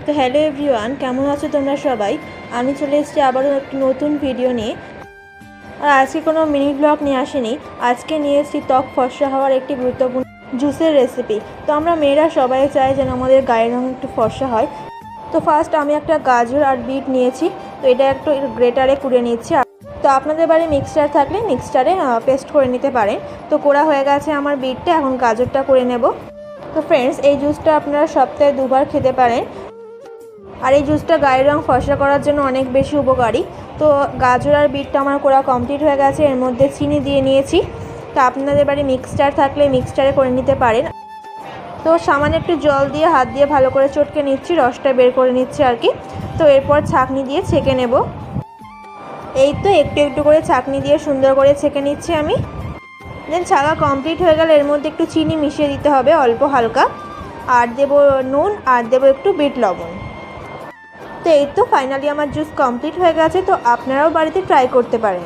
তো hello everyone, কেমন আছো তোমরা সবাই? আমি চলে এসেছি আবারও একটি নতুন ভিডিও নিয়ে। আর আজকে কোনো মিনি ব্লগ নিয়ে আসেনি, আজকে নিয়ে এসেছি ত্বক ফর্সা হওয়ার একটি গুরুত্বপূর্ণ জুসের রেসিপি। তো আমরা মেয়েরা সবাই চাই যেন আমাদের গায়ের রঙ একটু ফর্সা হয়। তো ফার্স্ট আমি একটা গাজর আর বিট নিয়েছি, তো এটা একটু গ্রেটারে কুড়ে নিচ্ছি। তো আপনাদের বাড়ি মিক্সচার থাকলে মিক্সচারে পেস্ট করে নিতে পারেন। তো কোড়া হয়ে গেছে আমার বিটটা, এখন গাজরটা করে নেব। তো ফ্রেন্ডস, এই জুসটা আপনারা সপ্তাহে 2বার খেতে পারেন। আর এই জুসটা গায়ের রঙ ফর্সা করার জন্য অনেক বেশি উপকারী। তো গাজর আর বিটটা আমার করা কমপ্লিট হয়ে গেছে, এর মধ্যে চিনি দিয়ে নিয়েছি। তো আপনাদের বাড়ি মিক্সচার থাকলে মিক্সচারে করে নিতে পারেন। তো সামান্য একটু জল দিয়ে হাত দিয়ে ভালো করে চটকে নিচ্ছি, রসটা বের করে নিচ্ছি আর কি। তো এরপর ছাঁকনি দিয়ে ছেঁকে নেব। এই তো একটু একটু করে ছাঁকনি দিয়ে সুন্দর করে ছেঁকে নিচ্ছি আমি। দেন ছাঁকা কমপ্লিট হয়ে গেলে এর মধ্যে একটু চিনি মিশিয়ে দিতে হবে অল্প হালকা, আর দেবো নুন, আর দেবো একটু বিট লবণ। তো এই তো ফাইনালি আমার জুস কমপ্লিট হয়ে গেছে। তো আপনারাও বাড়িতে ট্রাই করতে পারেন।